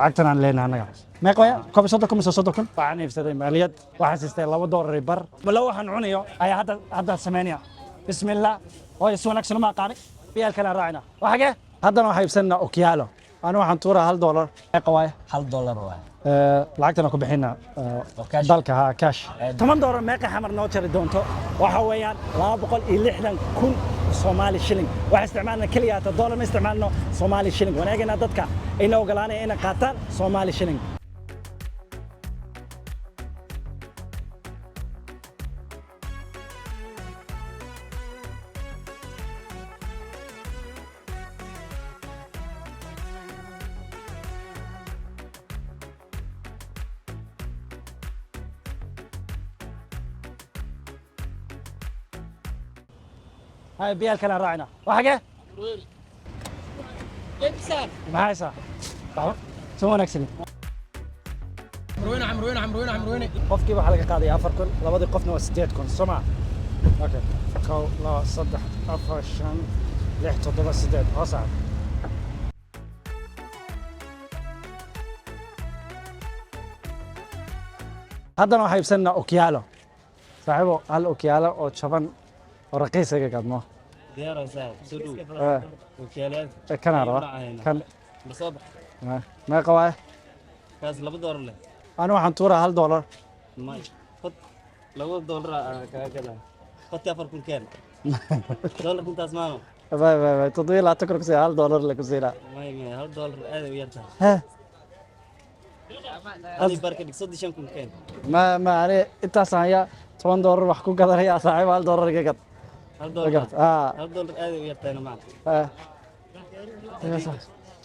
lacagtan aan leenahay anaga meeqoya koob iyo soddon kun mise soddon kun waxaan iibsaday maaliyad waxaan siistay $2 bar malo waxaan cunayo ayaa hadda sameynaya bismillah oo is wanaagsan ma qaani biyaal kala raacina waxage haddana waxaan iibsanaa okiyaalo anu waxaan tuuraa $1 meeqoya $1 waay lacagtana ku bixina dalka ha cash $10 meeqa xamar noo jari doonto waxa weeyaan 260,000 Somali shilling waxa isticmaalna kaliya $1 ma isticmaalno Somali shilling wanaagina dadka ina ogolaanay ina qaataan Somali shilling هاي بيال كلا راعنا وحاجة معاي صح سوون اكسلي عمروينا qofkii waxa laga qaaday 4 kun labadii qofna waa 8 kun soma okay kow laba saddex afar shan lix toddoba sideed hoos ah haddana waxaan iibsanaa okiyaalo saaxiibo hal okiyaalo oo jaban oo raqiis aga gadmo ديارة سهل سدو وكالات kan araba kan بصبح meeqa waay كاس $2 له anu waxaan tuuraa $1 ماي خد $2 كذا خد أفر كل كان $1 كنت أسمعه باي تضوي لا تكرك سي $1 لك زينا ماي $1 هذا ويرتاح ها هذه بركة ديك صدق شن كل كان ما يعني انت صايا $10 wax ku gadanaya saaxiib $1 ka gad $1 $1 $1 هذا ويرتاح أنا معك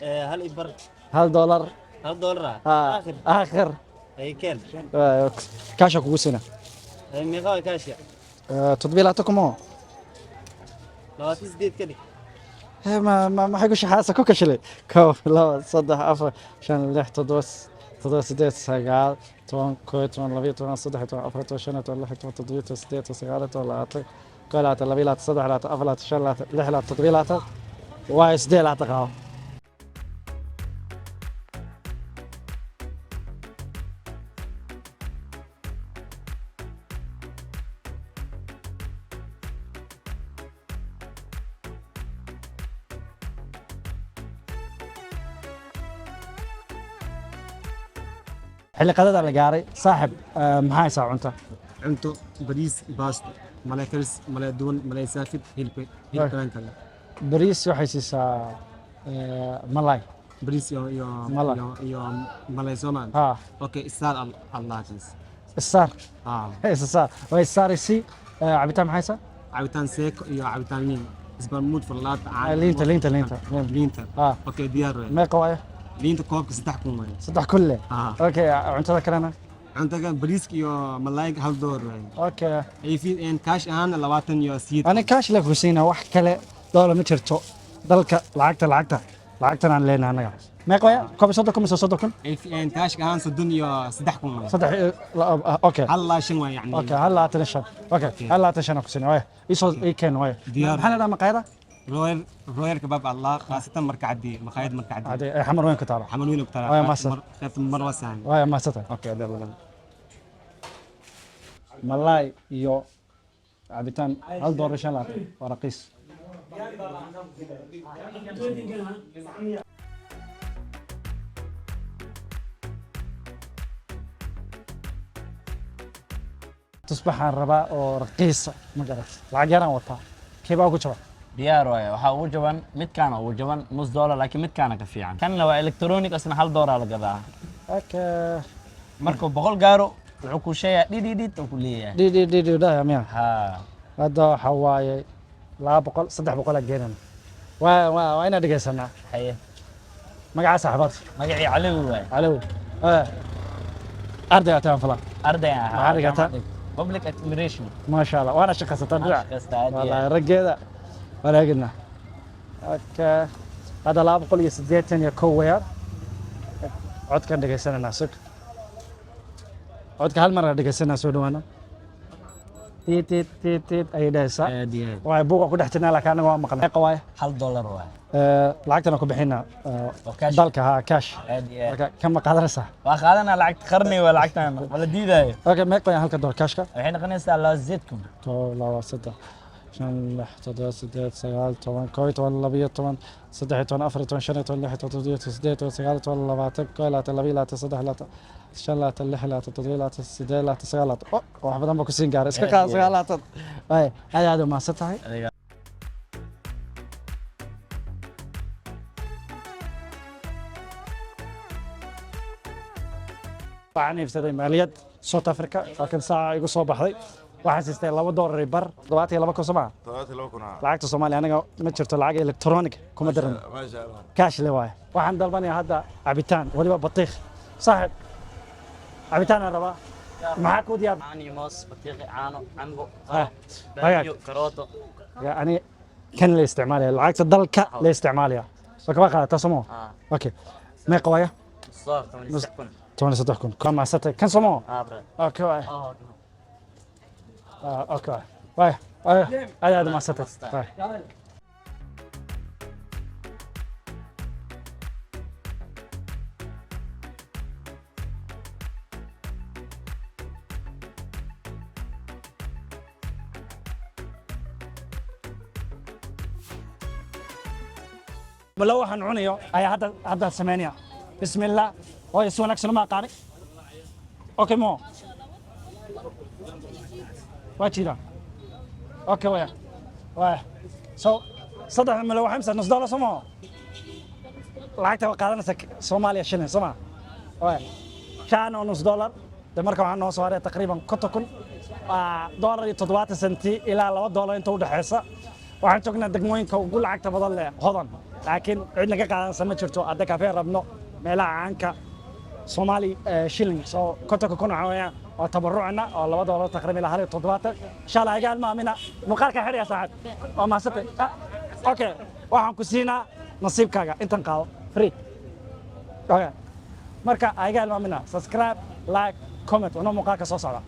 هل إبر $1 $1 آخر هي كان كاشا كوسنا هي ميغا كاشيا تطبيلاتكم هو لو تزيد كده ما حيقولش حاسة كوكشلي لا صدح أفر عشان لح تدوس سديت سجال توان كويت توان لبي توان صدح توان أفر توان شنة توان لح توان تدويت سديت سجال توان لاتي كلات لبيلات صدح لات أفلات شلات لحلات تطبيلات وايس دي لات قاو xilli qadada la gaaray saaxib maxaa haysaa cunto cunto bariis baasto malay karis malay duwan malay saafid hilib kalan kale bariis waxay siisaa malay bariis Malay. iyo malay Soomaali ha okay isaal allah kaas isaar isaal way saarisi cabitaan maxay haysaa cabitaan seeko iyo cabitaan liin isbarmuud falaad liinta okay diyaar meeqa waaye liinta koobka 3 kun waaye 3 kulle okay cuntada kalena cuntada bariiska iyo malayga $1 okay ay fi in cash aan 20 iyo siid ani cash la kusiina wax kale doolar ma jirto dalka lacagtan aan leenahay anaga meeqa waaye koob iyo soddon kun mise soddon kun ay fi in cash aan 30 iyo 3 kun waaye saddex okay الله شنو يعني okay hal laatan shan okay hal laatan shan ku siina waaye isoo ay keen waaye maxaa la dhahaa maqaayada روير كباب الله خاصة مركعدي مخايد مركعدي عادي حمر وين كتارة حمر وين كتارة واي ماسة مرة ثانية واي ماسة اوكي يلا ملاي يو عبيتان $1 شلات ورقيس تصبح الرباء ورقيس ما قرأت العجرة وطا كيف أقول شباب ديار واي waxaa ugu jaban midkaan ugu jaban $1 laakiin midkaan ka fiican kan waa electronic asna $1 la gadaa okay markuu 100 gaaro wuxuu ku sheeyaa dhidhidhid uu ku leeyahay دي ده يا ميا ha هذا حواي لا بقول صدق بقول أجينا وين دقيسنا haye مقعد صاحبات magacii calawi waay علو أرضي أتام فلا arday ah Maxaa public admiration ما شاء الله وأنا شقة سترجع والله رجينا ولا قلنا اوكي هذا لا بقول يسديتن يا كوير عد كان دقيسنا ناسك عد كهالمرة دقيسنا سودوانا تيت تيت تيت تيت أي دهسة aad واي بوقا كده احتنا لك أنا وما قلنا قواي $1 واي lacagtana ku bixina cash. dalka ha cash aad iyo aad marka kama qaadanaysaa waa qaadanaa lacagta qarni waa lacagtan wala diidaayo okay meeq baan halka door cashka waxay noqonaysaa laba zeedkum to laba saddex shan lix toddoba siddeed sagaal toban koob iyo toban laba iyo toban saddex iyo toban afar iyo toban shan iyo toban lix iyo toban toddoba iyo toban siddeed iyo toban sagaal iyo toban labaatan koob iyo labaatan laba iyo labaatan saddex iyo labaatan shan labaatan lix labaatan toddoba iyo labaatan siddeed iyo labaatan sagaal labaatan wax badan baa ku siin gaaray iska qaad sagaal labaatan ay aad u mahadsan tahay waxaan iibsaday maaliyad South Africa laakiin saaca igu soo baxday waxaan siistay $2 bar 72 kun Soomaa lacagta Soomaaliya aniga ma jirto lacag electronic kuma daran ما شاء الله cash le waay waxaan dalbanayaa hadda cabitaan waliba batiiq saaxib cabitaan aan rabaa maxaa ku diyaar عاني موس بطيخ عانو عنبو Ah, باميو كاروتو يعني كان لا استعمالها lacagta dalka la isticmaalaya wakaba qaadata Soomaa اه okay meeqa waaya صار 8 سكن 23 kun kama asatay kan Soomaa اه برا okay waay اه اوكي واي واي هذا ما ستة واي ملوحة عنيو أي هذا ثمانية بسم الله وي سونك سلمى قاري أوكي مو واجيرا اوكي ويا سو صدق من لو حمسه نص دولار سمو lacagta waa qaadanaysa Soomaaliya shilin Soomaa way shan oo nus dollar de marka waxaan noo soo haray taqriiban 50,000 dollar iyo 70 senti ilaa $2 inta u dhaxaysa waxaan joognaa degmooyinka ugu lacagta badan leh hodan laakiin cid naga qaadanaysa ma jirto adda kafee rabno meelaha caanka Somali shilling soo 50,000 waxa weeyaan oo tabarucna oo $2 taqriiban ilaa 70 insha Allah ayaga maamina muqaalka xiriya saaxib oo maasatay okay waxaan ku siinaa nasiibkaaga intan qaado free okay marka ayaga maamina subscribe like comment wana muqaalka soo socda